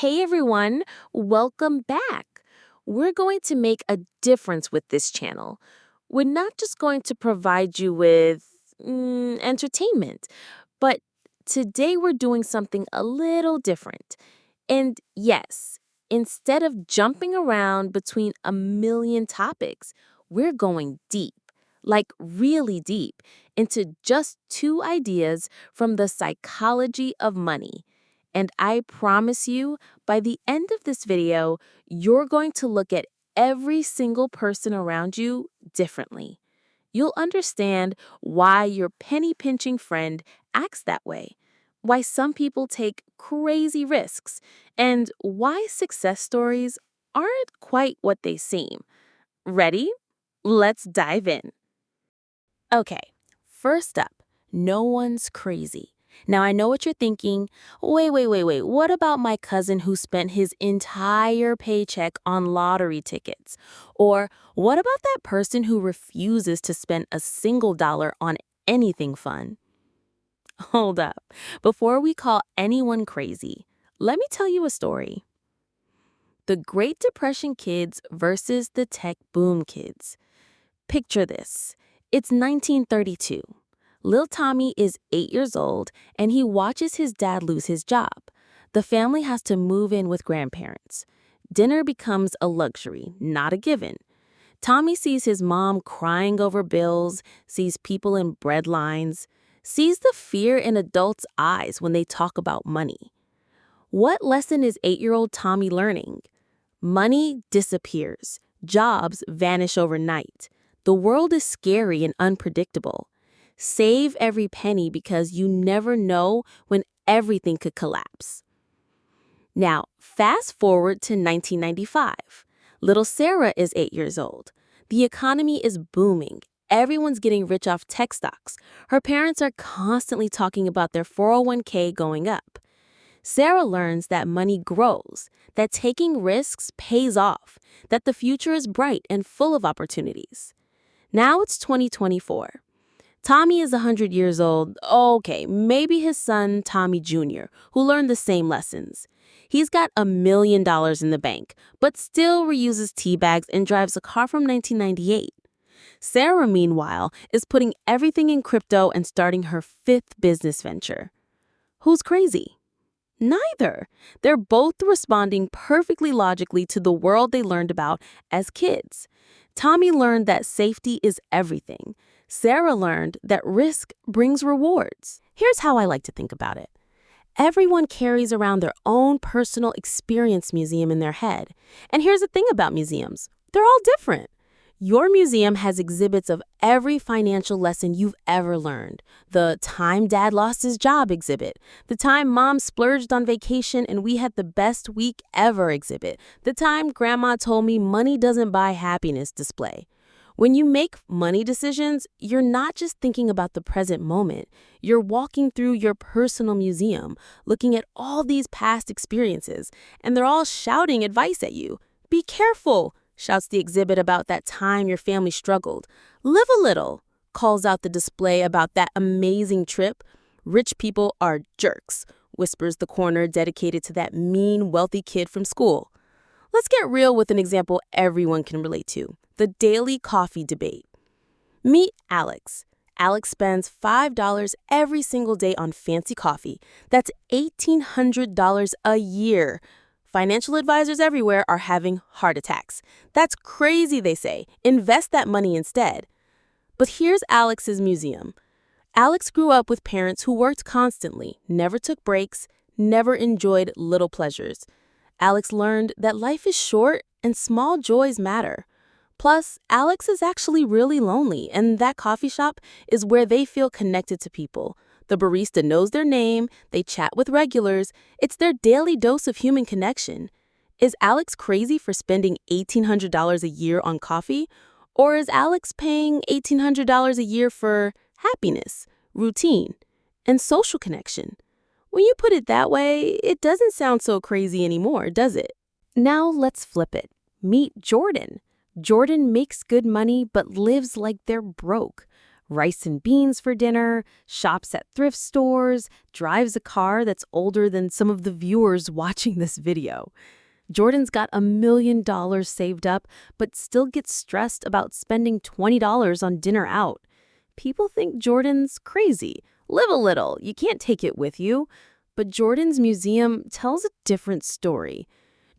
Hey everyone, welcome back. We're going to make a difference with this channel. We're not just going to provide you with entertainment, but today we're doing something a little different. And yes, instead of jumping around between a million topics, we're going deep, like really deep, into just two ideas from the psychology of money. And I promise you, by the end of this video, you're going to look at every single person around you differently. You'll understand why your penny pinching friend acts that way, why some people take crazy risks, and why success stories aren't quite what they seem. Ready? Let's dive in. Okay, first up, no one's crazy. Now, I know what you're thinking. Wait. What about my cousin who spent his entire paycheck on lottery tickets? Or what about that person who refuses to spend a single dollar on anything fun? Hold up. Before we call anyone crazy, let me tell you a story. The Great Depression kids versus the tech boom kids. Picture this. It's 1932. Lil Tommy is 8 years old, and he watches his dad lose his job. The family has to move in with grandparents. Dinner becomes a luxury, not a given. Tommy sees his mom crying over bills, sees people in bread lines, sees the fear in adults' eyes when they talk about money. What lesson is 8-year-old Tommy learning? Money disappears. Jobs vanish overnight. The world is scary and unpredictable. Save every penny because you never know when everything could collapse. Now, fast forward to 1995. Little Sarah is 8 years old. The economy is booming. Everyone's getting rich off tech stocks. Her parents are constantly talking about their 401k going up. Sarah learns that money grows, that taking risks pays off, that the future is bright and full of opportunities. Now it's 2024. Tommy is 100 years old. Okay, maybe his son, Tommy Jr., who learned the same lessons. He's got $1 million in the bank, but still reuses tea bags and drives a car from 1998. Sarah, meanwhile, is putting everything in crypto and starting her fifth business venture. Who's crazy? Neither. They're both responding perfectly logically to the world they learned about as kids. Tommy learned that safety is everything. Sarah learned that risk brings rewards. Here's how I like to think about it. Everyone carries around their own personal experience museum in their head. And here's the thing about museums. They're all different. Your museum has exhibits of every financial lesson you've ever learned. The time dad lost his job exhibit. The time mom splurged on vacation and we had the best week ever exhibit. The time grandma told me money doesn't buy happiness display. When you make money decisions, you're not just thinking about the present moment. You're walking through your personal museum, looking at all these past experiences, and they're all shouting advice at you. Be careful, shouts the exhibit about that time your family struggled. Live a little, calls out the display about that amazing trip. Rich people are jerks, whispers the corner dedicated to that mean, wealthy kid from school. Let's get real with an example everyone can relate to. The daily coffee debate. Meet Alex. Alex spends $5 every single day on fancy coffee. That's $1,800 a year. Financial advisors everywhere are having heart attacks. That's crazy, they say. Invest that money instead. But here's Alex's museum. Alex grew up with parents who worked constantly, never took breaks, never enjoyed little pleasures. Alex learned that life is short and small joys matter. Plus, Alex is actually really lonely, and that coffee shop is where they feel connected to people. The barista knows their name, they chat with regulars, it's their daily dose of human connection. Is Alex crazy for spending $1,800 a year on coffee? Or is Alex paying $1,800 a year for happiness, routine, and social connection? When you put it that way, it doesn't sound so crazy anymore, does it? Now let's flip it. Meet Jordan. Jordan makes good money but lives like they're broke. Rice and beans for dinner, shops at thrift stores, drives a car that's older than some of the viewers watching this video. Jordan's got $1 million saved up, but still gets stressed about spending $20 on dinner out. People think Jordan's crazy. Live a little, you can't take it with you. But Jordan's museum tells a different story.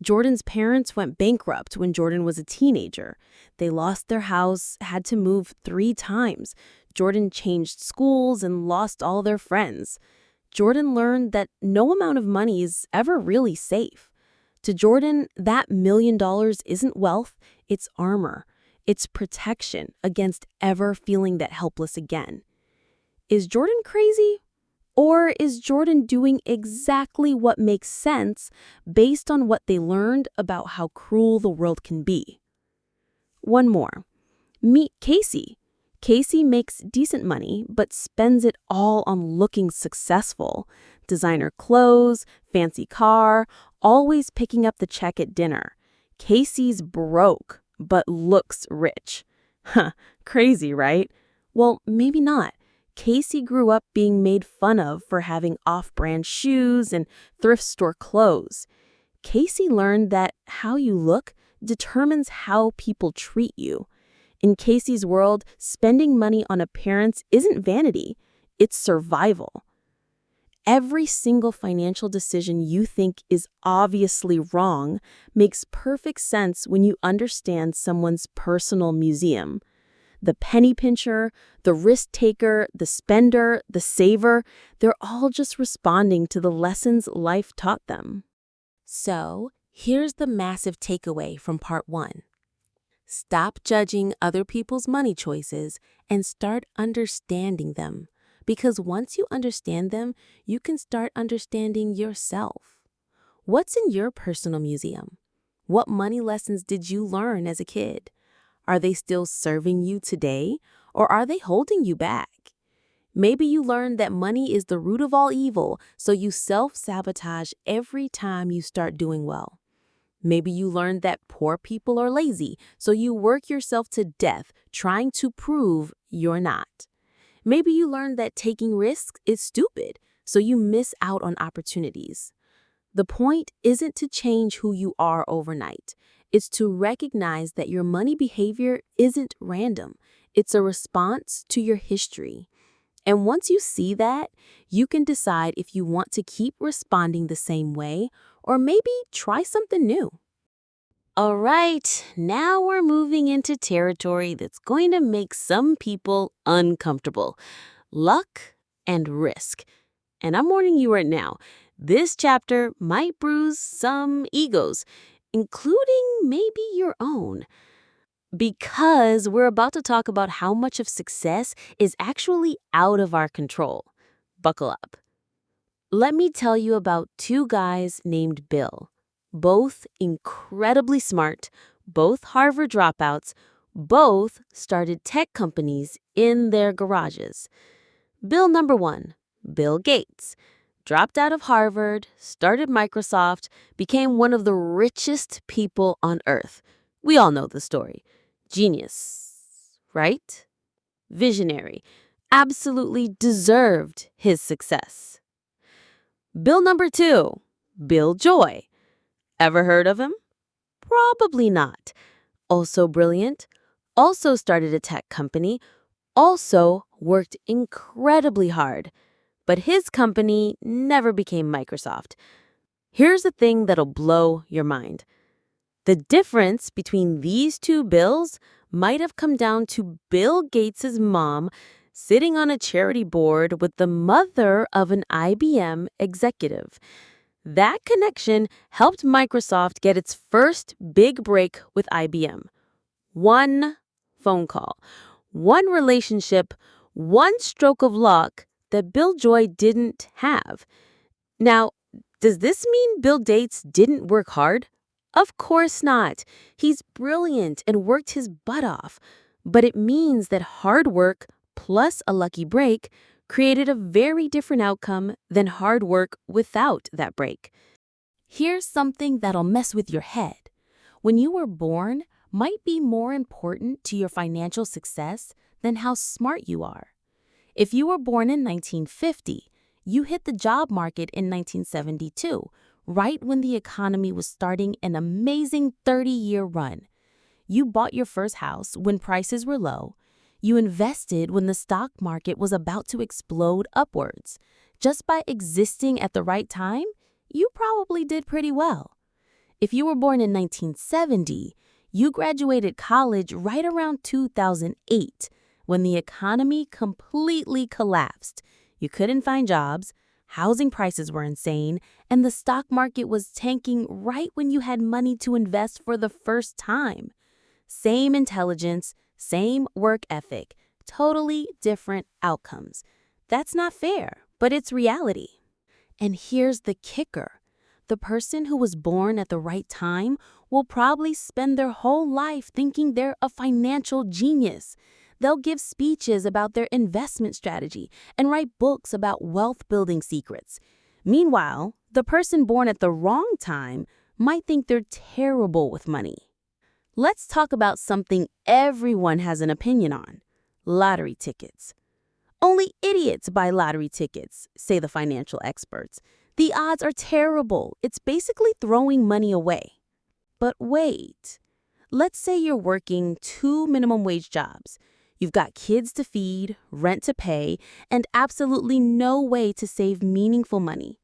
Jordan's parents went bankrupt when Jordan was a teenager. They lost their house, had to move 3 times. Jordan changed schools and lost all their friends. Jordan learned that no amount of money is ever really safe. To Jordan, that $1 million isn't wealth, it's armor. It's protection against ever feeling that helpless again. Is Jordan crazy? Or is Jordan doing exactly what makes sense based on what they learned about how cruel the world can be? One more. Meet Casey. Casey makes decent money, but spends it all on looking successful. Designer clothes, fancy car, always picking up the check at dinner. Casey's broke, but looks rich. Huh, crazy, right? Well, maybe not. Casey grew up being made fun of for having off-brand shoes and thrift store clothes. Casey learned that how you look determines how people treat you. In Casey's world, spending money on appearance isn't vanity, it's survival. Every single financial decision you think is obviously wrong makes perfect sense when you understand someone's personal museum. The penny pincher, the risk taker, the spender, the saver, they're all just responding to the lessons life taught them. So, here's the massive takeaway from part 1. Stop judging other people's money choices and start understanding them. Because once you understand them, you can start understanding yourself. What's in your personal museum? What money lessons did you learn as a kid? Are they still serving you today, or are they holding you back? Maybe you learned that money is the root of all evil, so you self-sabotage every time you start doing well. Maybe you learned that poor people are lazy, so you work yourself to death trying to prove you're not. Maybe you learned that taking risks is stupid, so you miss out on opportunities. The point isn't to change who you are overnight. It's to recognize that your money behavior isn't random. It's a response to your history. And once you see that, you can decide if you want to keep responding the same way or maybe try something new. All right, now we're moving into territory that's going to make some people uncomfortable. Luck and risk. And I'm warning you right now, this chapter might bruise some egos, including maybe your own. Because we're about to talk about how much of success is actually out of our control. Buckle up. Let me tell you about 2 guys named Bill. Both incredibly smart, both Harvard dropouts, both started tech companies in their garages. Bill number 1, Bill Gates. Dropped out of Harvard, started Microsoft, became one of the richest people on earth. We all know the story. Genius, right? Visionary. Absolutely deserved his success. Bill number 2, Bill Joy. Ever heard of him? Probably not. Also brilliant, also started a tech company, also worked incredibly hard. But his company never became Microsoft. Here's the thing that'll blow your mind. The difference between these 2 Bills might have come down to Bill Gates' mom sitting on a charity board with the mother of an IBM executive. That connection helped Microsoft get its first big break with IBM. One phone call, one relationship, one stroke of luck that Bill Joy didn't have. Now, does this mean Bill Gates didn't work hard? Of course not. He's brilliant and worked his butt off. But it means that hard work plus a lucky break created a very different outcome than hard work without that break. Here's something that'll mess with your head. When you were born, might be more important to your financial success than how smart you are. If you were born in 1950, you hit the job market in 1972, right when the economy was starting an amazing 30-year run. You bought your first house when prices were low. You invested when the stock market was about to explode upwards. Just by existing at the right time, you probably did pretty well. If you were born in 1970, you graduated college right around 2008, when the economy completely collapsed. You couldn't find jobs, housing prices were insane, and the stock market was tanking right when you had money to invest for the first time. Same intelligence, same work ethic, totally different outcomes. That's not fair, but it's reality. And here's the kicker. The person who was born at the right time will probably spend their whole life thinking they're a financial genius. They'll give speeches about their investment strategy and write books about wealth-building secrets. Meanwhile, the person born at the wrong time might think they're terrible with money. Let's talk about something everyone has an opinion on: lottery tickets. Only idiots buy lottery tickets, say the financial experts. The odds are terrible. It's basically throwing money away. But wait, let's say you're working 2 minimum wage jobs. You've got kids to feed, rent to pay, and absolutely no way to save meaningful money.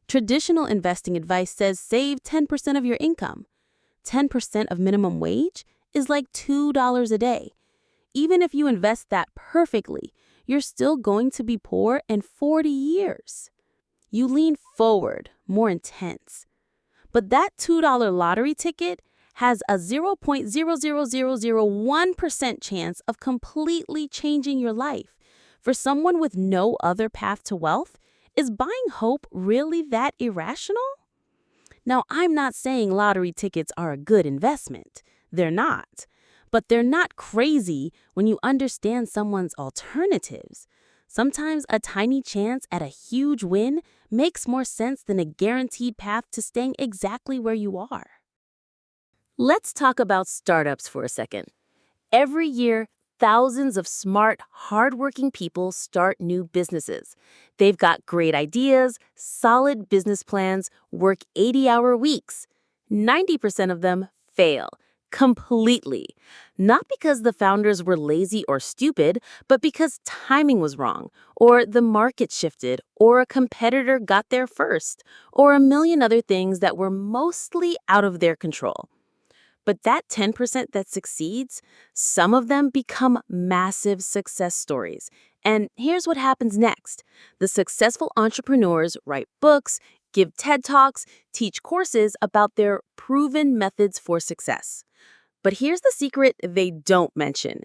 Traditional investing advice says save 10% of your income. 10% of minimum wage is like $2 a day. Even if you invest that perfectly, you're still going to be poor in 40 years. You lean forward, more intense. But that $2 lottery ticket has a 0.00001% chance of completely changing your life. For someone with no other path to wealth, is buying hope really that irrational? Now, I'm not saying lottery tickets are a good investment. They're not. But they're not crazy when you understand someone's alternatives. Sometimes a tiny chance at a huge win makes more sense than a guaranteed path to staying exactly where you are. Let's talk about startups for a second. Every year, thousands of smart, hardworking people start new businesses. They've got great ideas, solid business plans, work 80-hour weeks. 90% of them fail completely. Not because the founders were lazy or stupid, but because timing was wrong, or the market shifted, or a competitor got there first, or a million other things that were mostly out of their control. But that 10% that succeeds, some of them become massive success stories. And here's what happens next. The successful entrepreneurs write books, give TED Talks, teach courses about their proven methods for success. But here's the secret they don't mention.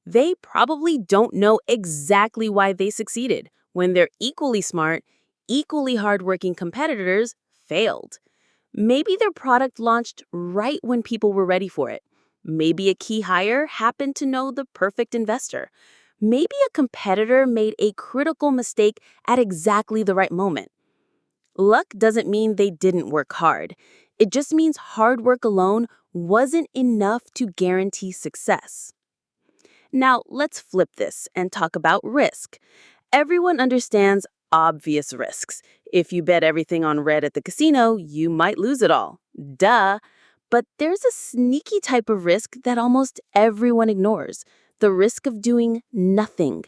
They probably don't know exactly why they succeeded when their equally smart, equally hardworking competitors failed. Maybe their product launched right when people were ready for it. Maybe a key hire happened to know the perfect investor. Maybe a competitor made a critical mistake at exactly the right moment. Luck doesn't mean they didn't work hard. It just means hard work alone wasn't enough to guarantee success. Now, let's flip this and talk about risk. Everyone understands obvious risks. If you bet everything on red at the casino, you might lose it all. Duh. But there's a sneaky type of risk that almost everyone ignores: the risk of doing nothing.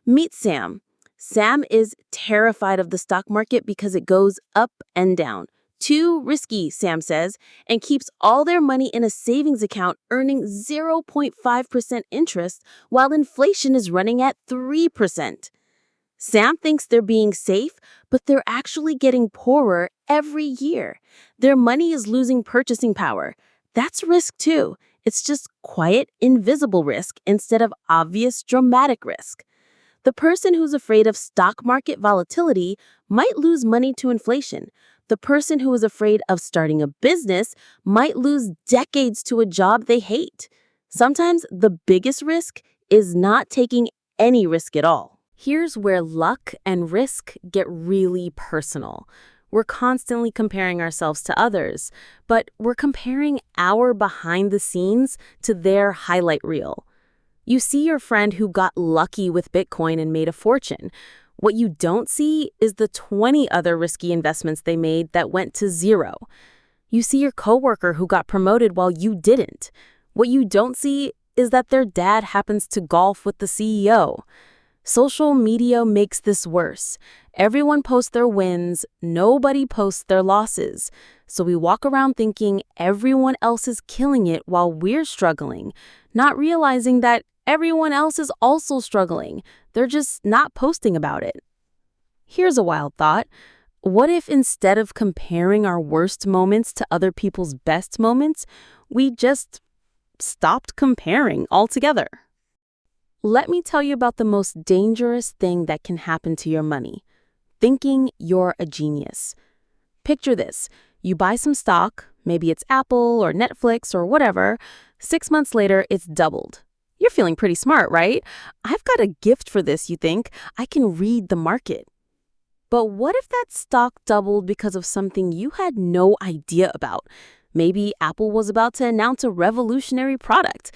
Meet Sam. Sam is terrified of the stock market because it goes up and down. Too risky, Sam says, and keeps all their money in a savings account earning 0.5% interest while inflation is running at 3%. Sam thinks they're being safe, but they're actually getting poorer every year. Their money is losing purchasing power. That's risk too. It's just quiet, invisible risk instead of obvious, dramatic risk. The person who's afraid of stock market volatility might lose money to inflation. The person who is afraid of starting a business might lose decades to a job they hate. Sometimes the biggest risk is not taking any risk at all. Here's where luck and risk get really personal. We're constantly comparing ourselves to others, but we're comparing our behind the scenes to their highlight reel. You see your friend who got lucky with Bitcoin and made a fortune. What you don't see is the 20 other risky investments they made that went to zero. You see your coworker who got promoted while you didn't. What you don't see is that their dad happens to golf with the CEO. Social media makes this worse. Everyone posts their wins, nobody posts their losses. So we walk around thinking everyone else is killing it while we're struggling, not realizing that everyone else is also struggling. They're just not posting about it. Here's a wild thought. What if instead of comparing our worst moments to other people's best moments, we just stopped comparing altogether? Let me tell you about the most dangerous thing that can happen to your money: thinking you're a genius. Picture this. You buy some stock, maybe it's Apple or Netflix or whatever. 6 months later, it's doubled. You're feeling pretty smart, right? I've got a gift for this, you think. I can read the market. But what if that stock doubled because of something you had no idea about? Maybe Apple was about to announce a revolutionary product.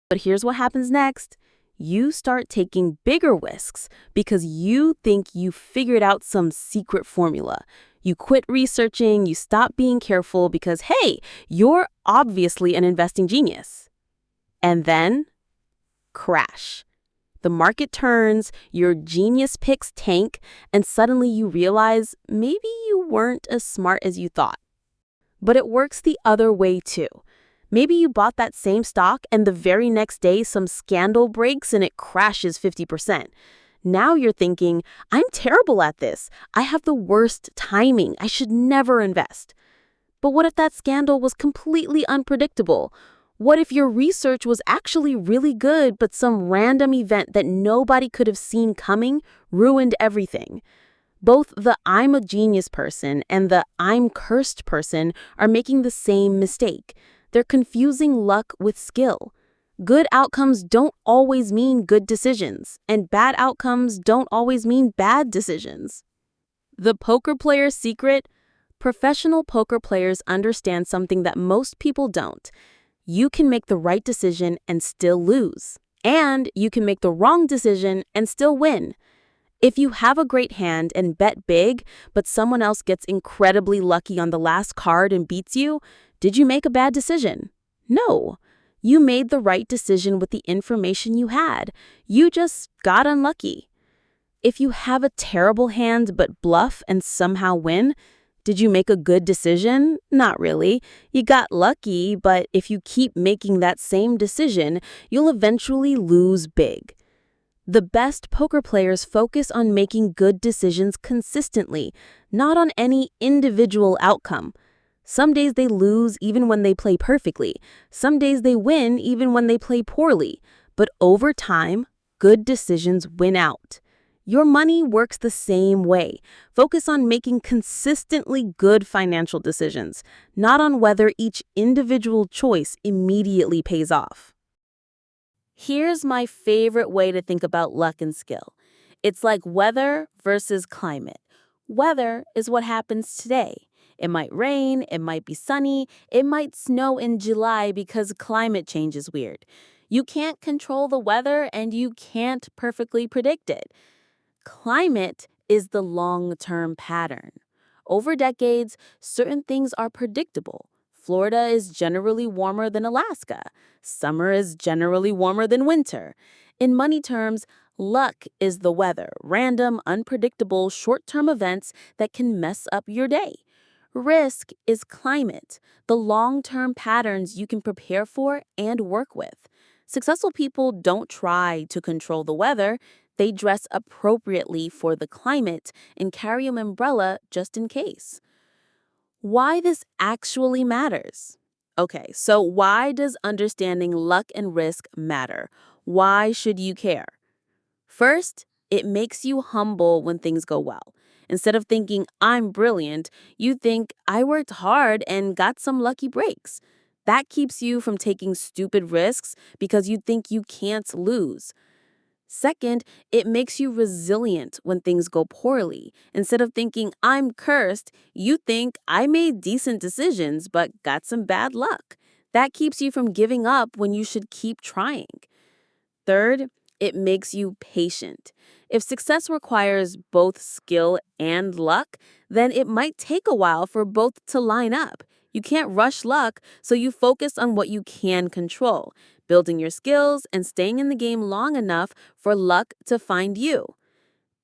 But here's what happens next. You start taking bigger risks because you think you figured out some secret formula. You quit researching, you stop being careful because, hey, you're obviously an investing genius. And then, crash. The market turns, your genius picks tank, and suddenly you realize maybe you weren't as smart as you thought. But it works the other way too. Maybe you bought that same stock and the very next day some scandal breaks and it crashes 50%. Now you're thinking, I'm terrible at this. I have the worst timing. I should never invest. But what if that scandal was completely unpredictable? What if your research was actually really good, but some random event that nobody could have seen coming ruined everything? Both the I'm a genius person and the I'm cursed person are making the same mistake. They're confusing luck with skill. Good outcomes don't always mean good decisions, and bad outcomes don't always mean bad decisions. The poker player's secret? Professional poker players understand something that most people don't. You can make the right decision and still lose. And you can make the wrong decision and still win. If you have a great hand and bet big, but someone else gets incredibly lucky on the last card and beats you, did you make a bad decision? No. You made the right decision with the information you had. You just got unlucky. If you have a terrible hand but bluff and somehow win, did you make a good decision? Not really. You got lucky, but if you keep making that same decision, you'll eventually lose big. The best poker players focus on making good decisions consistently, not on any individual outcome. Some days they lose even when they play perfectly. Some days they win even when they play poorly. But over time, good decisions win out. Your money works the same way. Focus on making consistently good financial decisions, not on whether each individual choice immediately pays off. Here's my favorite way to think about luck and skill. It's like weather versus climate. Weather is what happens today. It might rain, it might be sunny, it might snow in July because climate change is weird. You can't control the weather and you can't perfectly predict it. Climate is the long-term pattern. Over decades, certain things are predictable. Florida is generally warmer than Alaska. Summer is generally warmer than winter. In money terms, luck is the weather, random, unpredictable, short-term events that can mess up your day. Risk is climate, the long-term patterns you can prepare for and work with. Successful people don't try to control the weather. They dress appropriately for the climate and carry an umbrella just in case. Why this actually matters? Okay, so why does understanding luck and risk matter? Why should you care? First, it makes you humble when things go well. Instead of thinking, I'm brilliant, you think, I worked hard and got some lucky breaks. That keeps you from taking stupid risks because you think you can't lose. Second, it makes you resilient when things go poorly. Instead of thinking, I'm cursed, you think, I made decent decisions but got some bad luck. That keeps you from giving up when you should keep trying. Third, it makes you patient. If success requires both skill and luck, then it might take a while for both to line up. You can't rush luck, so you focus on what you can control, building your skills and staying in the game long enough for luck to find you.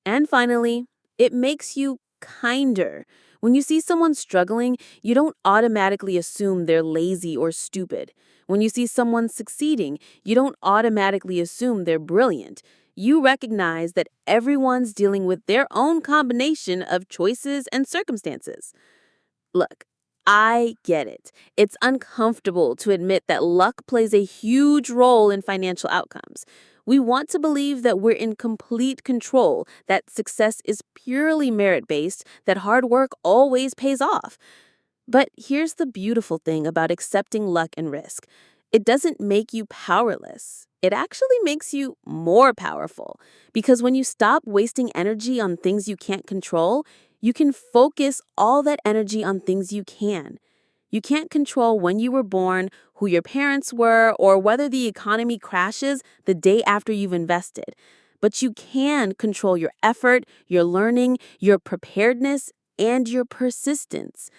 And finally, it makes you kinder. When you see someone struggling, you don't automatically assume they're lazy or stupid. When you see someone succeeding, you don't automatically assume they're brilliant. You recognize that everyone's dealing with their own combination of choices and circumstances. Look, I get it. It's uncomfortable to admit that luck plays a huge role in financial outcomes. We want to believe that we're in complete control, that success is purely merit based, that hard work always pays off. But here's the beautiful thing about accepting luck and risk: it doesn't make you powerless. It actually makes you more powerful. Because when you stop wasting energy on things you can't control, you can focus all that energy on things you can. You can't control when you were born, who your parents were, or whether the economy crashes the day after you've invested. But you can control your effort, your learning, your preparedness, and your persistence.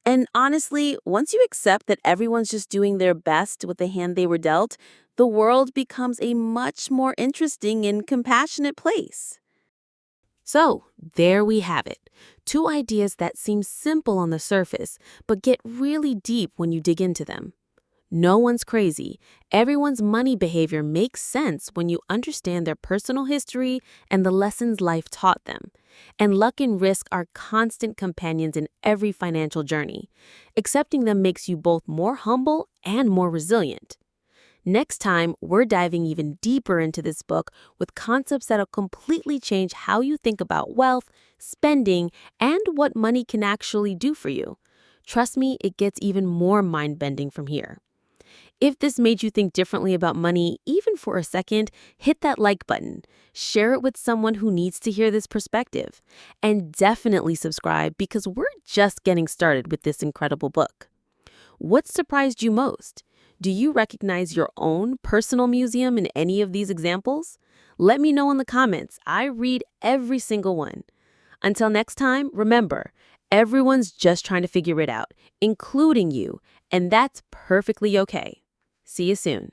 And honestly, once you accept that everyone's just doing their best with the hand they were dealt, the world becomes a much more interesting and compassionate place. So, there we have it. Two ideas that seem simple on the surface, but get really deep when you dig into them. No one's crazy. Everyone's money behavior makes sense when you understand their personal history and the lessons life taught them. And luck and risk are constant companions in every financial journey. Accepting them makes you both more humble and more resilient. Next time, we're diving even deeper into this book with concepts that'll completely change how you think about wealth, spending, and what money can actually do for you. Trust me, it gets even more mind-bending from here. If this made you think differently about money, even for a second, hit that like button. Share it with someone who needs to hear this perspective. And definitely subscribe because we're just getting started with this incredible book. What surprised you most? Do you recognize your own personal museum in any of these examples? Let me know in the comments. I read every single one. Until next time, remember, everyone's just trying to figure it out, including you, and that's perfectly okay. See you soon.